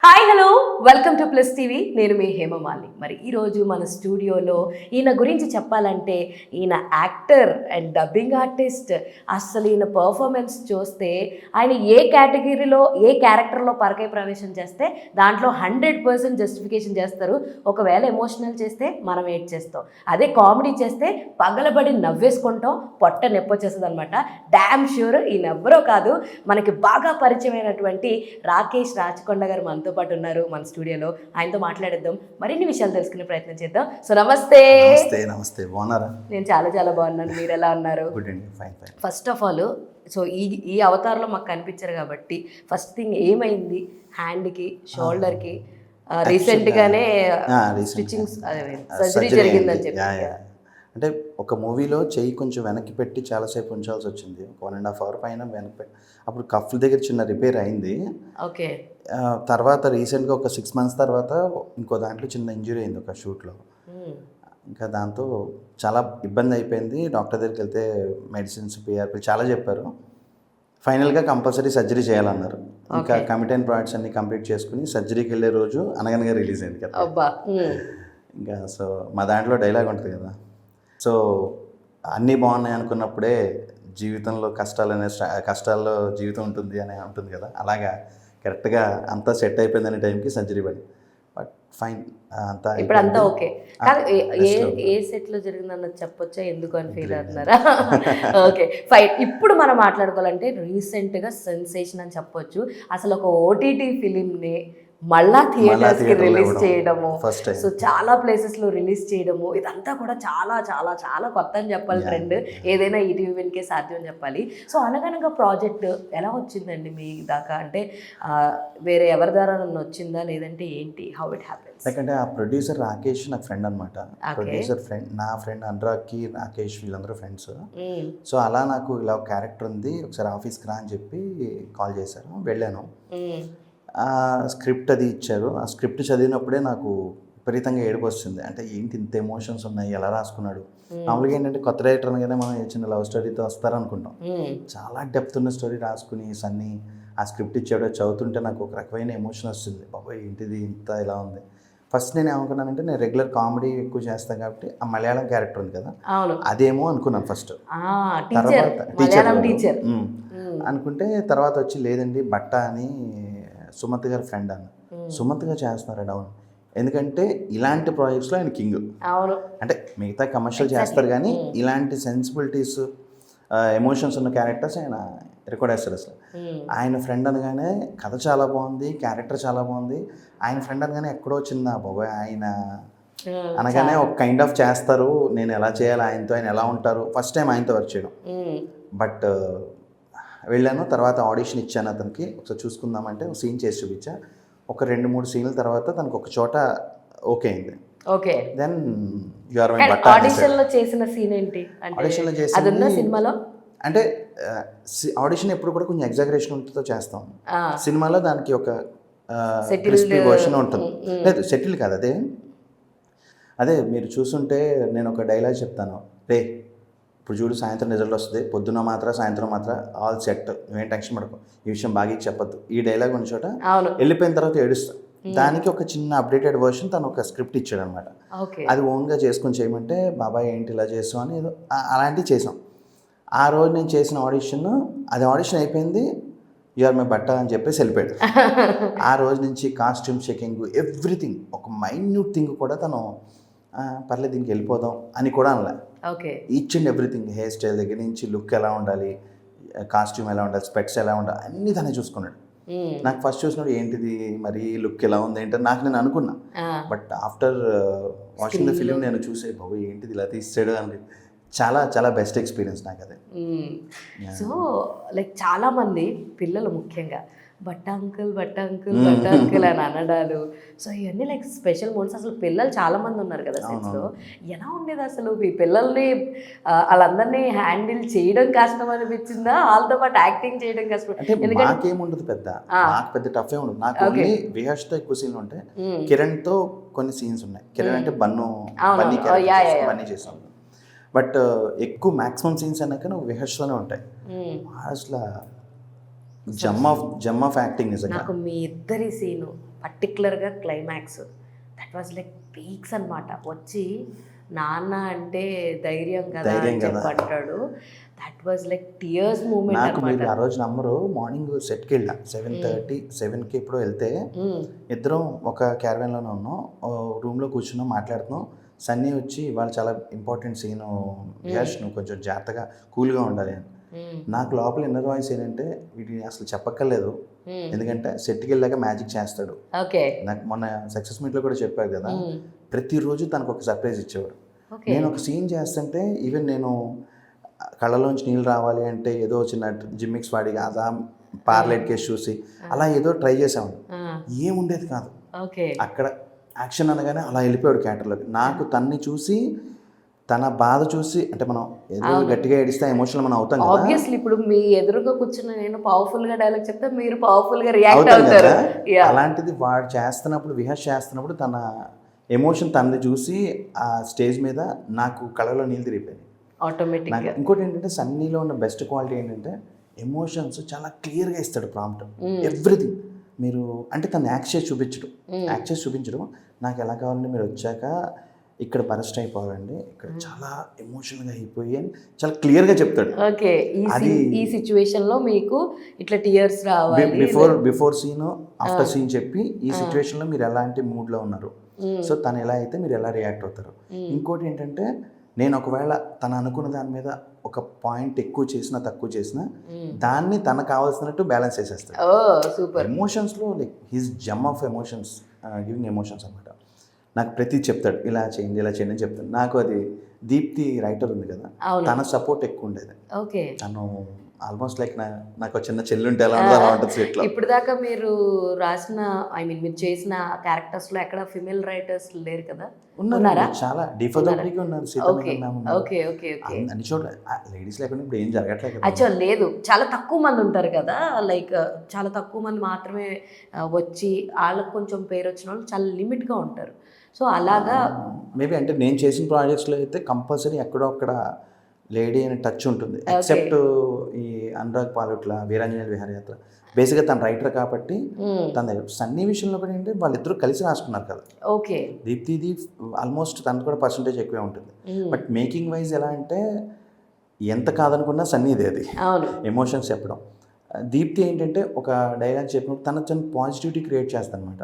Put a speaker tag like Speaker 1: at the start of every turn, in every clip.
Speaker 1: Hi hello welcome to plus TV. నేను మీ హేమమాలి. మరి ఈరోజు మన స్టూడియోలో ఈయన గురించి చెప్పాలంటే ఈయన యాక్టర్ అండ్ డబ్బింగ్ ఆర్టిస్ట్. అసలు ఈయన పర్ఫార్మెన్స్ చూస్తే ఆయన ఏ కేటగిరీలో ఏ క్యారెక్టర్లో పరకాయ ప్రవేశం చేస్తే దాంట్లో 100% జస్టిఫికేషన్ చేస్తారు. ఒకవేళ ఎమోషనల్ చేస్తే మనం ఏడ్ చేస్తాం, అదే కామెడీ చేస్తే పగలబడి నవ్వేసుకుంటాం, పొట్ట నొప్పి వచ్చేస్తుంది అనమాట. డ్యామ్ ష్యూర్ ఈయన ఎవ్వరో కాదు, మనకి బాగా పరిచయమైనటువంటి రాకేష్ రాచకొండ గారు మనతో పాటు ఉన్నారు మన స్టూడియోలో. ఆయనతో మాట్లాడేద్దాం, మరిన్ని విషయాలు తెలుసుకునే ప్రయత్నం చేద్దాం. సో నమస్తే.
Speaker 2: నమస్తే. బాగున్నారా?
Speaker 1: నేను చాలా బాగున్నాను. మీరు ఎలా ఉన్నారు?
Speaker 2: గుడ్ అండి, fine.
Speaker 1: First of all, so ఈ అవతారంలో మాకు కనిపించారు కాబట్టి ఫస్ట్ థింగ్ ఏమైంది హ్యాండ్కి షోల్డర్కి? రీసెంట్గానే స్టిచ్చింగ్స్ సర్జరీ జరిగిందని చెప్పి.
Speaker 2: అంటే ఒక మూవీలో చెయ్యి కొంచెం వెనక్కి పెట్టి చాలాసేపు ఉంచాల్సి వచ్చింది, 1.5 hour పైన వెనక్కి పెట్టి. అప్పుడు కఫ్ దగ్గర చిన్న రిపేర్ అయింది.
Speaker 1: ఓకే.
Speaker 2: తర్వాత రీసెంట్గా ఒక 6 months తర్వాత ఇంకో దాంట్లో చిన్న ఇంజురీ అయింది ఒక షూట్లో. ఇంకా దాంతో చాలా ఇబ్బంది అయిపోయింది. డాక్టర్ దగ్గరికి వెళ్తే మెడిసిన్స్, పిఆర్పి చాలా చెప్పారు. ఫైనల్గా కంపల్సరీ సర్జరీ చేయాలన్నారు. ఇంకా కమిటైన్ ప్రాడక్ట్స్ అన్ని కంప్లీట్ చేసుకుని సర్జరీకి వెళ్ళే రోజు అనగనగా రిలీజ్ అయింది కదా. ఇంకా సో మా దాంట్లో డైలాగ్ ఉంటుంది కదా, సో అన్నీ బాగున్నాయి అనుకున్నప్పుడే జీవితంలో కష్టాల్లో జీవితం ఉంటుంది అని ఉంటుంది కదా. అలాగా కరెక్ట్గా అంతా సెట్ అయిపోయిందనే టైంకి సర్జరీ పడి, బట్ ఫైన్ అంతా
Speaker 1: ఇప్పుడు అంతా ఓకే. కాదు, ఏ సెట్లో జరిగిందన్నది చెప్పొచ్చా? ఎందుకు అని ఫీల్ అవుతున్నారా? Okay fine. ఇప్పుడు మనం మాట్లాడుకోవాలంటే రీసెంట్గా సెన్సేషన్ అని చెప్పొచ్చు. అసలు ఒక ఓటీటీ ఫిలింని మళ్ళా థియేటర్స్కి రిలీజ్ చేయడము, సో చాలా ప్లేసెస్లో రిలీజ్ చేయడము, ఇదంతా కూడా చాలా కొత్త అని చెప్పాలి. ట్రెండ్ ఏదైనా ఈటీవీ విన్కే సాధ్యం అని చెప్పాలి. సో అనగనగా ప్రాజెక్ట్ ఎలా వచ్చిందండి మీ దాకా? అంటే వేరే ఎవరి ద్వారా నన్ను వచ్చిందా, లేదంటే ఏంటి, హౌ ఇట్ హ్యాపెన్స్?
Speaker 2: ఎందుకంటే ఆ ప్రొడ్యూసర్ రాకేష్ నాకు ఫ్రెండ్ అనమాట. ప్రొడ్యూసర్ ఫ్రెండ్, నా ఫ్రెండ్ అనురాగ్కి రాకేష్ వీళ్ళందరూ ఫ్రెండ్స్. సో అలా నాకు ఇలా ఒక క్యారెక్టర్ ఉంది, ఒకసారి ఆఫీస్కి రా అని చెప్పి కాల్ చేశారు. వెళ్ళాను. ఆ స్క్రిప్ట్ అది ఇచ్చారు. ఆ స్క్రిప్ట్ చదివినప్పుడే నాకు విపరీతంగా ఏడుపు వస్తుంది. అంటే ఏంటి ఇంత ఎమోషన్స్ ఉన్నాయి, ఎలా రాసుకున్నాడు. మామూలుగా ఏంటంటే కొత్త రైటర్ అనగానే మనం చిన్న లవ్ స్టోరీతో వస్తారనుకుంటాం. చాలా డెప్త్ ఉన్న స్టోరీ రాసుకుని సన్నీ ఆ స్క్రిప్ట్ ఇచ్చాడో చదువుతుంటే నాకు ఒక రకమైన ఎమోషన్ వస్తుంది. బాబాయ్ ఏంటిది ఇంత ఇలా ఉంది. ఫస్ట్ నేను ఏమనుకున్నానంటే, నేను రెగ్యులర్ కామెడీ ఎక్కువ చేస్తాను కాబట్టి ఆ మలయాళం క్యారెక్టర్ ఉంది కదా, అదేమో అనుకున్నాను ఫస్ట్. తర్వాత టీచర్ అనుకుంటే తర్వాత వచ్చి లేదండి బట్ట అని సుమంత్ గారి ఫ్రెండ్ అన్న. సుమంత్ గారు చేస్తున్నారు డౌన్, ఎందుకంటే ఇలాంటి ప్రాజెక్ట్స్లో ఆయన కింగ్. అంటే మిగతా కమర్షియల్ చేస్తారు కానీ ఇలాంటి సెన్సిబిలిటీస్, ఎమోషన్స్ ఉన్న క్యారెక్టర్స్ ఆయన రికార్డ్ చేస్తారు. అసలు ఆయన ఫ్రెండ్ అనగానే కథ చాలా బాగుంది, క్యారెక్టర్ చాలా బాగుంది. ఆయన ఫ్రెండ్ అనగానే ఎక్కడో చిన్న బాబాయ్ ఆయన అనగానే ఒక కైండ్ ఆఫ్ చేస్తారు. నేను ఎలా చేయాలి ఆయనతో, ఆయన ఎలా ఉంటారు, ఫస్ట్ టైం ఆయనతో వర్క్ చేయడం. బట్ వెళ్ళాను. తర్వాత ఆడిషన్ ఇచ్చాను అతనికి, ఒకసారి చూసుకుందామంటే ఒక సీన్ చేసి చూపించా. ఒక 2-3 సీన్ల తర్వాత తనకు ఒక చోట ఓకే అయింది.
Speaker 1: Okay.
Speaker 2: Then you are my బట్ట.
Speaker 1: ఆడిషన్లో చేసిన సీన్ ఏంటి?
Speaker 2: ఆడిషన్లో చేసిన సినిమాలో అంటే ఆడిషన్ ఎప్పుడు కూడా కొంచెం ఎగ్జాగరేషన్ ఉంటుందో చేస్తాం. సినిమాలో దానికి ఒక క్రిస్పీ వర్షన్ ఉంటుంది. లేదు సెటిల్ కాదు, అదే మీరు చూస్తుంటే నేను ఒక డైలాగ్ చెప్తాను, రే ఇప్పుడు చూడు సాయంత్రం రిజల్ట్ వస్తుంది, పొద్దున్న మాత్రం సాయంత్రం మాత్రం ఆల్ సెట్, నువ్వేం టెన్షన్ పడకు, ఈ విషయం బాగా చెప్పొద్దు. ఈ డైలాగ్ ఉన్న చోట వెళ్ళిపోయిన తర్వాత ఏడుస్తా. దానికి ఒక చిన్న అప్డేటెడ్ వర్షన్ తను ఒక స్క్రిప్ట్ ఇచ్చాడు అనమాట. అది ఓన్గా చేసుకొని చేయమంటే బాబాయ్ ఏంటి ఇలా చేస్తాం అని ఏదో అలాంటివి చేసాం. ఆ రోజు నేను చేసిన ఆడిషన్, అది ఆడిషన్ అయిపోయింది, యు ఆర్ మై బట్ట అని చెప్పేసి వెళ్ళిపోయాడు. ఆ రోజు నుంచి కాస్ట్యూమ్ చెకింగ్ ఎవ్రీథింగ్, ఒక మైన్యూట్ థింగ్ కూడా తను పర్లేదు దీనికి వెళ్ళిపోదాం అని కూడా అనలే. Each and everything, hair style దగ్గర నుంచి లుక్ ఎలా ఉండాలి, కాస్ట్యూమ్ ఎలా ఉండాలి, స్పెక్ట్స్ ఎలా ఉండాలి, అన్నీ తనే చూసుకున్నాడు. నాకు ఫస్ట్ చూసినప్పుడు ఏంటిది మరి లుక్ ఎలా ఉంది ఏంటని నాకు నేను అనుకున్నా. But after watching the film నేను చూసే బాబు ఏంటిది ఇలా తీసాడు అని చాలా బెస్ట్ ఎక్స్పీరియన్స్ నాకు అదే.
Speaker 1: సో లైక్ చాలామంది పిల్లలు ముఖ్యంగా బట్ట అంకుల్ అని అనడాలు, సో ఇవన్నీ లైక్ స్పెషల్ మూమెంట్స్. అసలు పిల్లలు చాలామంది ఉన్నారు కదా సెట్స్లో, ఎలా ఉండేది అసలు? మీ పిల్లల్ని వాళ్ళందరినీ హ్యాండిల్ చేయడం కష్టం అనిపించిందా, వాళ్ళతో పాటు యాక్టింగ్ చేయడం కష్టం?
Speaker 2: ఎందుకంటే నాకేముండదు నాకు పెద్ద టఫ్ ఏ ఉండదు. నాకు ఓన్లీ విహాష్తో ఎక్కువ సీన్లు ఉంటాయి, కిరణ్తో కొన్ని సీన్స్ ఉన్నాయి. కిరణ్ అంటే బన్నీ చేసాం. బట్ ఎక్కువ మ్యాక్సిమం సీన్స్ అన్నాక నువ్వు విహాష్లోనే ఉంటాయి. అసలు జమ్ ఆఫ్ యాక్టింగ్ నిజంగా.
Speaker 1: నాకు మీ ఇద్దరి సీను పర్టికులర్గా climax that was like peaks అనమాట. వచ్చి నాన్న అంటే ధైర్యం కదా అని చెప్పంటాడు. That was like tears moment
Speaker 2: నాకు మీరు
Speaker 1: అనమాట.
Speaker 2: ఆ రోజు నమ్మరు, మార్నింగ్ సెట్కి వెళ్ళా 7:30 7కి ఎప్పుడో వెళ్తే ఇద్దరం ఒక క్యారవాన్లోనే ఉన్నాం, రూమ్లో కూర్చున్నాం మాట్లాడుతున్నాం. సన్నీ వచ్చి ఇవాళ చాలా ఇంపార్టెంట్ సీను యష్, నువ్వు కొంచెం జాగ్రత్తగా కూల్గా ఉండాలి అని. నాకు లోపల ఇన్నర్ వాయిస్ ఏంటంటే వీటిని అసలు చెప్పక్కర్లేదు, ఎందుకంటే సెట్కి వెళ్ళాక మ్యాజిక్ చేస్తాడు.
Speaker 1: ఓకే.
Speaker 2: నాకు మొన్న సక్సెస్ మీట్లో కూడా చెప్పారు కదా, ప్రతిరోజు తనకు ఒక సర్ప్రైజ్ ఇచ్చేవాడు. నేను ఒక సీన్ చేస్తుంటే ఈవెన్ నేను కళ్ళలోంచి నీళ్ళు రావాలి అంటే ఏదో చిన్న జిమ్మిక్స్ వాడి అదా పార్లెట్ కేసు చూసి అలా ఏదో ట్రై చేసాము, ఏముండేది కాదు. అక్కడ యాక్షన్ అనగానే అలా వెళ్ళిపోయాడు క్యారెక్టర్లోకి. నాకు తన్ని చూసి తన బాధ చూసి, అంటే మనం ఏదో గట్టిగా ఏడిస్తే ఎమోషనల్ మనం అవుతాం కదా.
Speaker 1: ఆబ్వియస్లీ ఇప్పుడు మీ ఎదురుగా కూర్చున్న నేను పవర్ఫుల్ గా డైలాగ్ చెప్తే మీరు పవర్ఫుల్ గా రియాక్ట్ అవుతారు.
Speaker 2: అలాంటిది వాడు చేస్తున్నప్పుడు, విహాస్ చేస్తున్నప్పుడు తన ఎమోషన్ తనని చూసి ఆ స్టేజ్ మీద నాకు కళ్ళలో నీళ్ళు తిరిగిపోయాయి
Speaker 1: ఆటోమేటిక్.
Speaker 2: ఇంకోటి ఏంటంటే సన్నీలో ఉన్న బెస్ట్ క్వాలిటీ ఏంటంటే ఎమోషన్స్ చాలా క్లియర్గా ఇస్తాడు, ప్రాంప్ట్ ఎవ్రీథింగ్. మీరు అంటే తను యాక్ట్ చేసి చూపించడం నాకు ఎలా కావాలంటే మీరు వచ్చాక ఇక్కడ బరస్ట్ అయిపోవాలండి, ఇక్కడ చాలా ఎమోషనల్గా అయిపోయి అని చాలా క్లియర్గా చెప్తాడు.
Speaker 1: ఓకే. ఈ సిచ్యువేషన్ లో మీకు ఇట్లా టియర్స్ రావాలి,
Speaker 2: బిఫోర్ సీన్ ఆఫ్టర్ సీన్ చెప్పి ఈ సిచ్యువేషన్లో మీరు ఎలాంటి మూడ్లో ఉన్నారు, సో తను ఎలా అయితే మీరు ఎలా రియాక్ట్ అవుతారు. ఇంకోటి ఏంటంటే నేను ఒకవేళ తను అనుకున్న దాని మీద ఒక పాయింట్ ఎక్కువ చేసినా తక్కువ చేసినా దాన్ని తనకు కావాల్సినట్టు బ్యాలెన్స్ చేసేస్తాడు. ఎమోషన్స్లో like his gem of emotions, giving emotions అనమాట. నాకు ప్రతి చెప్తాడు ఇలా చేయండి ఇలా చేయండి అని చెప్తాడు. నాకు అది దీప్తి రైటర్ ఉంది కదా, తన సపోర్ట్ ఎక్కువ ఉండేది. తను ఆల్మోస్ట్ లైక్ నాకు చిన్న చెల్లి ఉంటే ఎలా ఉంటుంది అలా ఉంటుంది ఇట్లా.
Speaker 1: ఇప్పుడు దాకా మీరు రాసిన మీరు చేసిన క్యారెక్టర్స్ లో ఎక్కడ ఫిమేల్ రైటర్స్ లేరు కదా?
Speaker 2: ఉన్నారా? చాలా డిఫరెంట్గా ఉన్నారు. అన్ని చోట్ల లేడీస్ లేకుండా ఇప్పుడు ఏం జరగట్లేదు కదా.
Speaker 1: యాక్చువల్ లేదు, చాలా తక్కువ మంది ఉంటారు కదా, లైక్ చాలా తక్కువ మంది మాత్రమే వచ్చి వాళ్ళకి కొంచెం పేరు వచ్చిన వాళ్ళు చాలా లిమిట్గా ఉంటారు. సో అలాగా
Speaker 2: మేబీ అంటే నేను చేసిన ప్రాజెక్ట్స్లో అయితే కంపల్సరీ ఎక్కడో అక్కడ లేడీ అనే టచ్ ఉంటుంది. ఎక్సెప్ట్ ఈ అనురాగ్ పాలట్ల, వీరాంజనేయుల విహారయాత్ర, బేసిక్గా తన రైటర్ కాబట్టి తన దగ్గర సన్నీ విషయంలో కూడా ఏంటంటే వాళ్ళిద్దరూ కలిసి రాసుకున్నారు కదా.
Speaker 1: ఓకే.
Speaker 2: దీప్తిది ఆల్మోస్ట్ తనకు కూడా పర్సంటేజ్ ఎక్కువే ఉంటుంది. బట్ మేకింగ్ వైజ్ ఎలా అంటే ఎంత కాదనుకున్నా సన్నీదే అది ఎమోషన్స్ చెప్పడం. దీప్తి ఏంటంటే ఒక డైలాగ్ చెప్పినప్పుడు తన పాజిటివిటీ క్రియేట్ చేస్తాను అనమాట.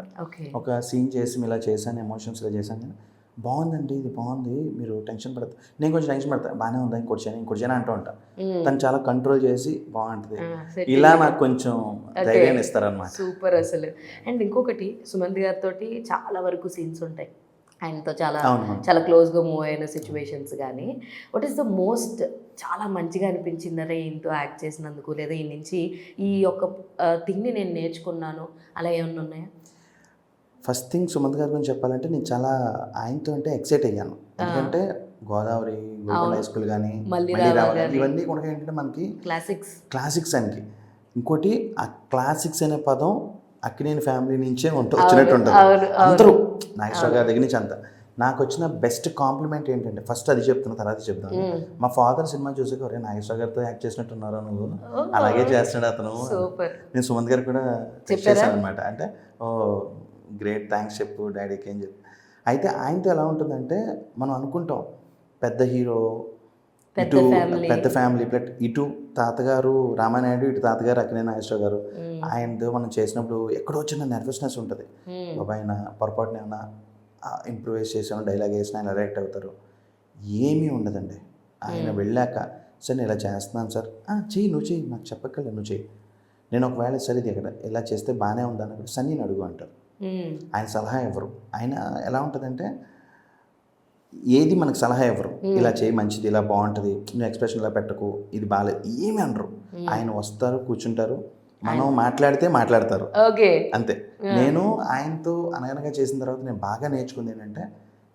Speaker 2: ఒక సీన్ చేసి ఇలా చేశాను, ఎమోషన్స్ ఇలా చేశాను కానీ బాగుందండి, ఇది బాగుంది, మీరు టెన్షన్ పడతారు, నేను కొంచెం టెన్షన్ పడతాను, బాగానే ఉందా, ఇంకోటి చేయను అంటూ ఉంటాను. తను చాలా కంట్రోల్ చేసి బాగుంటుంది, ఇలా నాకు కొంచెం ధైర్యాన్ని ఇస్తారనమాట.
Speaker 1: సూపర్ అసలు. అండ్ ఇంకొకటి, సుమంత్ గారితో చాలా వరకు సీన్స్ ఉంటాయి, ఆయనతో చాలా క్లోజ్గా మూవ్ అయిన సిచ్యువేషన్స్ కానీ, వాట్ ఈస్ ద మోస్ట్ చాలా మంచిగా అనిపించింది అరే ఈయనతో యాక్ట్ చేసినందుకు, లేదా ఈ నుంచి ఈ యొక్క థింగ్ని నేను నేర్చుకున్నాను, అలా ఏమన్నా ఉన్నాయా?
Speaker 2: ఫస్ట్ థింగ్ సుమంత్ గారి గురించి చెప్పాలంటే నేను చాలా ఆయనతో అంటే ఎక్సైట్ అయ్యాను. ఎందుకంటే గోదావరి, గోల్డెన్ హై స్కూల్ కానీ ఇవన్నీ కూడా ఏంటంటే మనకి క్లాసిక్స్ అని. ఇంకోటి ఆ క్లాసిక్స్ అనే పదం అక్కినేని ఫ్యామిలీ నుంచే వచ్చినట్టు ఉంటుంది. అందరూ నాగేశ్వర గారి దగ్గర నుంచి అంతా. నాకు వచ్చిన బెస్ట్ కాంప్లిమెంట్ ఏంటంటే, ఫస్ట్ అది చెప్తున్నా తర్వాత చెప్తాను. మా ఫాదర్ సినిమా చూసాక ఒరే నాగేశ్వర గారితో యాక్ట్ చేసినట్టున్నారా నువ్వు, అలాగే చేస్తున్నాడు అతను. నేను సుమంత్ గారు కూడా చేశాను అనమాట. అంటే ఓ గ్రేట్, థ్యాంక్స్ చెప్పు డాడీకి అని చెప్పి. అయితే ఆయనతో ఎలా ఉంటుందంటే మనం అనుకుంటాం పెద్ద హీరో, ఇటు పెద్ద ఫ్యామిలీ, ప్లట్ ఇటు తాతగారు రామానాయుడు, ఇటు తాతగారు అక్కినేని నాగేశ్వర గారు. ఆయనతో మనం చేసినప్పుడు ఎక్కడో చిన్న నర్వస్నెస్ ఉంటుంది. బాబాయ్ ఆయన పొరపాటున ఏమైనా ఇంప్రూవైజ్ చేసాను, డైలాగ్ వేసినా ఆయన రియాక్ట్ అవుతారు. ఏమీ ఉండదండి. ఆయన వెళ్ళాక సార్ నేను ఇలా చేస్తున్నాను సార్, చెయ్యి నువ్వు చెయ్యి, నాకు చెప్పక్కర్లేదు నువ్వు చెయ్యి. నేను ఒకవేళ సరే ఇది ఎక్కడ ఇలా చేస్తే బాగానే ఉందన్నప్పుడు సన్నీని అడుగు అంటారు. ఆయన సలహా ఇవ్వరు. ఆయన ఎలా ఉంటుందంటే ఏది మనకు సలహా ఇవ్వరు, ఇలా చేయి మంచిది, ఇలా బాగుంటుంది, నువ్వు ఎక్స్ప్రెషన్ ఇలా పెట్టకు, ఇది బాగాలేదు, ఏమీ అనరు. ఆయన వస్తారు, కూర్చుంటారు, మనం మాట్లాడతారు అంతే. నేను ఆయనతో అనగనగా చేసిన తర్వాత నేను బాగా నేర్చుకుంది ఏంటంటే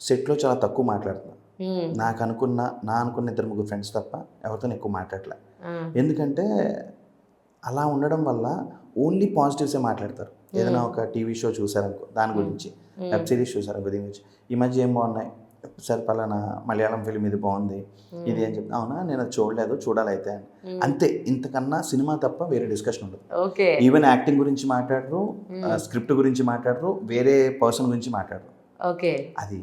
Speaker 2: సెట్లో చాలా తక్కువ మాట్లాడుతున్నాను. నా అనుకున్న 2-3 ఫ్రెండ్స్ తప్ప ఎవరితో ఎక్కువ మాట్లాడలే. ఎందుకంటే అలా ఉండడం వల్ల ఓన్లీ పాజిటివ్సే మాట్లాడతారు. ఏదైనా ఒక టీవీ షో చూసారనుకో దాని గురించి, వెబ్ సిరీస్ చూసారనుకో దీని గురించి, ఈ మధ్య ఏం బాగున్నాయి, సార్ పలానా మలయాళం ఫిలిం ఇది బాగుంది ఇది అని చెప్తే అవునా నేను అది చూడలేదు చూడాలైతే అని అంతే. ఇంతకన్నా సినిమా తప్ప వేరే డిస్కషన్ ఉండదు.
Speaker 1: ఓకే.
Speaker 2: ఈవెన్ యాక్టింగ్ గురించి మాట్లాడరు, స్క్రిప్ట్ గురించి మాట్లాడరు, వేరే పర్సన్ గురించి మాట్లాడరు.
Speaker 1: ఓకే.
Speaker 2: అది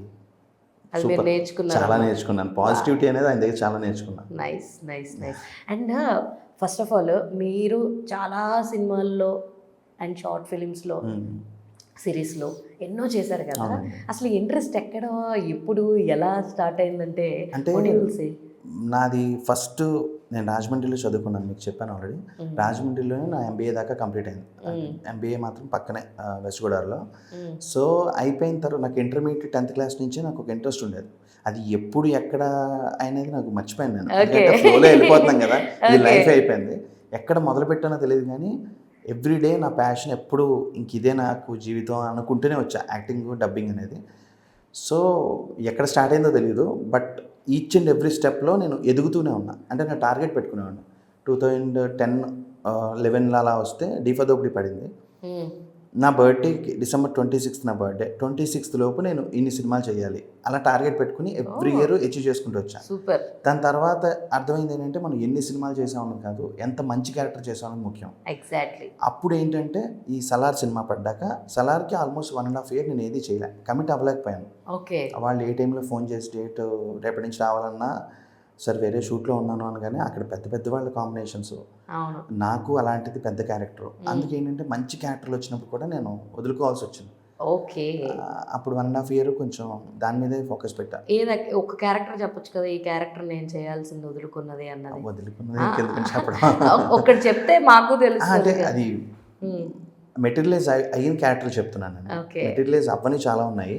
Speaker 1: అది మీరు నేర్చుకున్నారు.
Speaker 2: చాలా నేర్చుకున్నాను. పాజిటివిటీ అనేది ఆయన దగ్గర చాలా నేర్చుకున్నాను.
Speaker 1: Nice nice nice. And first of all మీరు చాలా సినిమాల్లో అండ్ షార్ట్ ఫిలిమ్స్లో సిరీస్లో ఎన్నో చేశారు కదా. అసలు ఇంట్రెస్ట్ ఎక్కడ ఎప్పుడు ఎలా స్టార్ట్ అయిందంటే
Speaker 2: నాది ఫస్ట్ నేను రాజమండ్రిలో చదువుకున్నాను, మీకు చెప్పాను ఆల్రెడీ. రాజమండ్రిలోనే నా ఎంబీఏ దాకా కంప్లీట్ అయింది. ఎంబీఏ మాత్రం పక్కనే వెస్ట్ గోదావరిలో. సో అయిపోయిన తర్వాత నాకు ఇంటర్మీడియట్ 10th క్లాస్ నుంచి నాకు ఒక ఇంట్రెస్ట్ ఉండేది. అది ఎప్పుడు ఎక్కడ అనేది నాకు మర్చిపోయాను నేను, ఎందుకంటే ఫ్లోలో వెళ్ళిపోతున్నాం కదా, ఇది లైఫ్ అయిపోయింది. ఎక్కడ మొదలు పెట్టానో తెలియదు కానీ ఎవ్రీడే నా ప్యాషన్ ఎప్పుడు ఇంక ఇదే నాకు జీవితం అనుకుంటూనే వచ్చా, యాక్టింగ్ డబ్బింగ్ అనేది. సో ఎక్కడ స్టార్ట్ అయిందో తెలియదు, బట్ ఈచ్ అండ్ ఎవ్రీ స్టెప్లో నేను ఎదుగుతూనే ఉన్నా. అంటే నేను టార్గెట్ పెట్టుకునేవాడిని. 2010-11 అలా వస్తే డీఫదోపిడి పడింది. నా బర్త్డేకి December 26 నా బర్త్డే, 26th లోపు నేను ఇన్ని సినిమాలు చేయాలి అలా టార్గెట్ పెట్టుకుని ఎవ్రీ ఇయర్ అచీవ్ చేసుకుంటూ వచ్చాను.
Speaker 1: సూపర్.
Speaker 2: దాని తర్వాత అర్థమైంది ఏంటంటే మనం ఎన్ని సినిమాలు చేసామని కాదు, ఎంత మంచి క్యారెక్టర్ చేసామని ముఖ్యం.
Speaker 1: ఎగ్జాక్ట్లీ.
Speaker 2: అప్పుడు ఏంటంటే ఈ సలార్ సినిమా పడ్డాక సలార్కి ఆల్మోస్ట్ 1.5 year నేను ఏది చేయలే, కమిట్ అవ్వలేకపోయాను.
Speaker 1: ఓకే. వాళ్ళు
Speaker 2: ఏ టైంలో ఫోన్ చేసి డేట్ రేపటి నుంచి రావాలన్నా సార్ వేరే షూట్లో ఉన్నాను అనగానే అక్కడ పెద్ద పెద్ద వాళ్ళ కాంబినేషన్స్, నాకు అలాంటిది పెద్ద క్యారెక్టర్. అందుకే ఏంటంటే మంచి క్యారెక్టర్లు వచ్చినప్పుడు కూడా నేను వదులుకోవాల్సి వచ్చింది.
Speaker 1: ఓకే.
Speaker 2: అప్పుడు 1.5 year కొంచెం దాని మీదే ఫోకస్ పెట్టా.
Speaker 1: ఒక క్యారెక్టర్ చెప్పొచ్చు కదా, ఈ క్యారెక్టర్ నేను చేయాల్సింది వదులుకున్నది అన్నది.
Speaker 2: వదులుకున్నది చెప్పడం
Speaker 1: ఒకటి చెప్తే మాకు తెలుసు.
Speaker 2: అంటే అది మెటీరియలైజ్ అయిన క్యారెక్టర్ చెప్తున్నాను. మెటీరియలైజ్ అవ్వని చాలా ఉన్నాయి.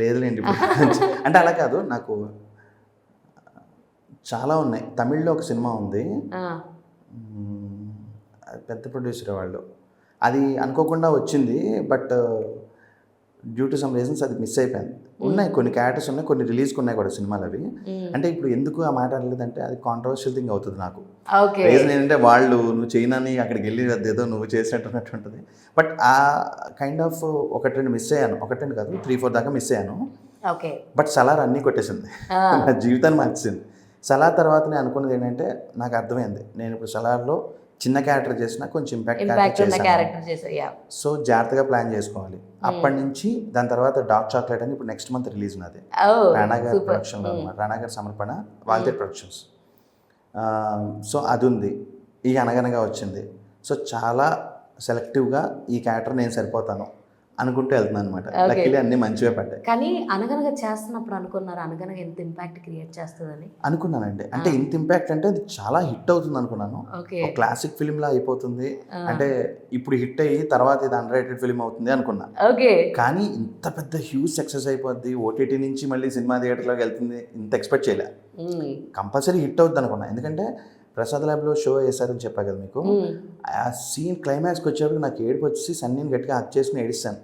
Speaker 2: లేదులేండి అంటే అలా కాదు, నాకు చాలా ఉన్నాయి. తమిళ్లో ఒక సినిమా ఉంది, పెద్ద ప్రొడ్యూసర్ వాళ్ళు, అది అనుకోకుండా వచ్చింది, but due to some reasons అది మిస్ అయిపోయింది. ఉన్నాయి కొన్ని క్యారెక్టర్స్ ఉన్నాయి, కొన్ని రిలీజ్కి ఉన్నాయి కూడా సినిమాలు అవి. అంటే ఇప్పుడు ఎందుకు ఆ మాట అనలేదంటే అది కాంట్రవర్షియల్ థింగ్ అవుతుంది నాకు. రీజన్ ఏంటంటే వాళ్ళు నువ్వు చైనాని అక్కడికి వెళ్ళి అదేదో నువ్వు చేసినట్టు ఉంటుంది. బట్ ఆ కైండ్ ఆఫ్ 1-2 మిస్ అయ్యాను, 1-2 కాదు 3-4 దాకా మిస్ అయ్యాను. బట్ సలార్ అన్నీ కొట్టేసింది, నా జీవితాన్ని మార్చింది. సలార్ తర్వాత నేను అనుకున్నది ఏంటంటే నాకు అర్థమైంది, నేను ఇప్పుడు సలార్లో చిన్న క్యారెక్టర్ చేసినా కొంచెం ఇంపాక్ట్ చేశాను. సో జాగ్రత్తగా ప్లాన్ చేసుకోవాలి. అప్పటి నుంచి దాని తర్వాత డార్క్ చాక్లెట్ అని ఇప్పుడు నెక్స్ట్ మంత్ రిలీజ్ ఉన్నది, రాణాగారి ప్రొడక్షన్లో అనమాట, రాణాగారి సమర్పణ, వాల్తేర్ ప్రొడక్షన్స్. సో అది ఉంది. ఈ అనగనగా వచ్చింది. సో చాలా సెలెక్టివ్గా ఈ క్యారెక్టర్ నేను సరిపోతాను అనుకుంటూ వెళ్తున్నాను అనమాట. లక్కీలీ అన్ని మంచిగా పడ్డాయి.
Speaker 1: కానీ అనగనగా చేస్తున్నప్పుడు అనుకున్నారు అనగనగా ఎంత ఇంపాక్ట్ క్రియేట్ చేస్తుందని?
Speaker 2: అనుకున్నానండి. అంటే ఇంత ఇంపాక్ట్ అంటే అది చాలా హిట్ అవుతుంది అనుకున్నాను. క్లాసిక్ ఫిలిం లా అయిపోతుంది, అంటే ఇప్పుడు హిట్ అయ్యి తర్వాత ఇది అండర్రేటెడ్ ఫిలిం అవుతుంది అనుకున్నా. కానీ ఇంత పెద్ద హ్యూజ్ సక్సెస్ అయిపోద్ది, ఓటీటీ నుంచి మళ్ళీ సినిమా థియేటర్లోకి వెళ్తుంది, ఇంత ఎక్స్పెక్ట్ చేయలే. కంపల్సరీ హిట్ అవుద్ది అనుకున్నా. ఎందుకంటే ప్రసాద్ ల్యాబ్లో షో వేశారని చెప్పా కదా మీకు, ఆ సీన్ క్లైమాక్స్కి వచ్చేప్పుడు నాకు ఏడుపు వచ్చి సన్నీని గట్టిగా హక్ చేసుకుని ఏడిస్తాను.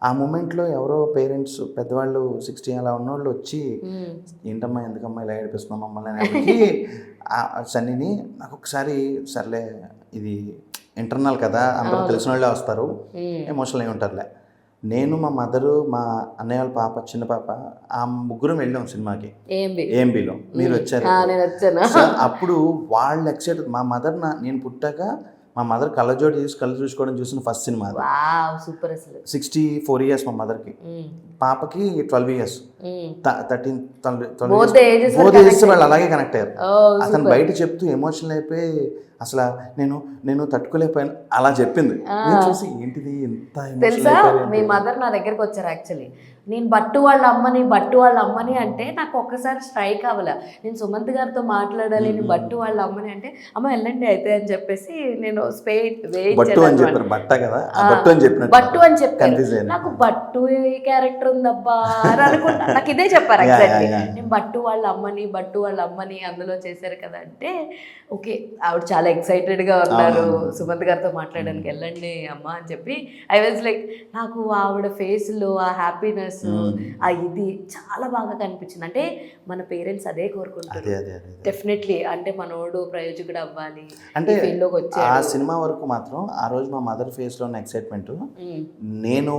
Speaker 2: ఆ మూమెంట్లో ఎవరో పేరెంట్స్ పెద్దవాళ్ళు 60 అలా ఉన్నోళ్ళు వచ్చి ఏంటమ్మా ఎందుకమ్మా ఇలా ఏడిపిస్తున్నాం మమ్మల్ని అని సన్నీని. నాకు ఒకసారి సర్లే ఇది ఇంటర్నల్ కదా, అందరూ తెలిసిన వాళ్ళే వస్తారు, ఎమోషనల్ అయి ఉంటారులే. నేను మా మదరు మా అన్నయ్య వాళ్ళ పాప చిన్న పాప ఆ ముగ్గురం వెళ్ళాం సినిమాకి ఏఎంబిలో. మీరు వచ్చారు. అప్పుడు వాళ్ళు ఎక్సైటెడ్. మా మదర్ నేను పుట్టాక మా మదర్ కళ్ళజోడు చేసి కళ్ళు చూసుకోవడం చూసిన ఫస్ట్ సినిమా. 64 years మా మదర్కి, పాపకి 12 years, 13 వాళ్ళు అలాగే కనెక్ట్ అయ్యారు. అతను బయట చెప్తూ ఎమోషనల్ అయిపోయి అసలు నేను తట్టుకోలేకపోయాను అలా చెప్పింది. నేను చూసి ఏంటిది ఎంత
Speaker 1: తెలుసా, మీ మదర్ నా దగ్గరకు వచ్చారు. యాక్చువల్లీ నేను బట్టు వాళ్ళ అమ్మని అంటే నాకు ఒక్కసారి స్ట్రైక్ అవ్వలే. నేను సుమంత్ గారితో మాట్లాడాలి, నేను బట్టు వాళ్ళ అమ్మని అంటే అమ్మ వెళ్ళండి అయితే అని చెప్పేసి నేను
Speaker 2: బట్టు అని చెప్పాను.
Speaker 1: నాకు బట్టు ఏ క్యారెక్టర్ ఉందబ్బా అని అనుకుంటా. నాకు ఇదే చెప్పారు ఎగ్జాక్ట్లీ. నేను బట్టు వాళ్ళ అమ్మని అందులో చేశారు కదా అంటే ఓకే, ఆవిడ చాలా ఎక్సైటెడ్గా ఉన్నారు. సుమంత్ గారితో మాట్లాడడానికి వెళ్ళండి అమ్మ అని చెప్పి ఐ వాజ్ లైక్, నాకు ఆవిడ ఫేస్లో ఆ హ్యాపీనెస్ ఫోకస్ ఆ ఇది చాలా బాగా కనిపించింది. అంటే మన పేరెంట్స్ అదే కోరుకుంటారు
Speaker 2: అదే అదే అదే
Speaker 1: డెఫినెట్లీ. అంటే మనోడు ప్రయోజకుడు అవ్వాలి,
Speaker 2: అంటే
Speaker 1: ఈ ఫీల్డ్ లోకి
Speaker 2: ఆ
Speaker 1: వచ్చాడు.
Speaker 2: సినిమా వరకు మాత్రం ఆ రోజు మా మదర్ ఫేస్లో ఉన్న ఎక్సైట్మెంట్ నేను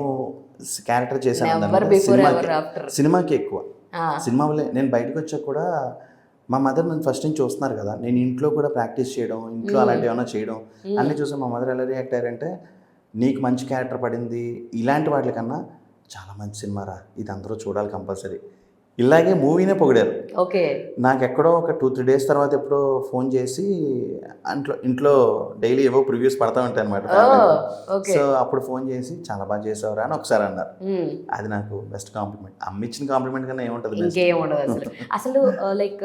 Speaker 2: క్యారెక్టర్ చేశాను
Speaker 1: Never
Speaker 2: దానివల్ల
Speaker 1: before, ever after.
Speaker 2: సినిమాకి ఎక్కువ. సినిమా వల్లే నేను బయటకు వచ్చాక కూడా మా మదర్ నన్ను ఫస్ట్ నుంచి చూస్తున్నారు కదా, నేను ఇంట్లో కూడా ప్రాక్టీస్ చేయడం, ఇంట్లో అలాంటివి ఏమైనా చేయడం అన్నీ చూసి మా మదర్ ఎలా రియాక్ట్ అయ్యారంటే, నీకు మంచి క్యారెక్టర్ పడింది, ఇలాంటి వాటికన్నా చాలా మంచి సినిమా రా, ఇది అందరూ చూడాలి కంపల్సరీ, ఇలాగే మూవీనే పొగిడారు.
Speaker 1: ఓకే.
Speaker 2: నాకు ఎక్కడో ఒక 2-3 డేస్ తర్వాత ఎప్పుడో ఫోన్ చేసి ఇంట్లో డైలీ ఏవో ప్రివ్యూస్ పడతా ఉంటాయి అనమాట.
Speaker 1: ఓకే.
Speaker 2: సో అప్పుడు ఫోన్ చేసి చాలా బాగా చేసావురా అని ఒకసారి అన్నారు. అది నాకు బెస్ట్ కాంప్లిమెంట్. అమ్మ ఇచ్చిన కాంప్లిమెంట్ కన్నా ఏముంటుంది?
Speaker 1: ఇంకేం ఉండదు అసలు. అసలు లైక్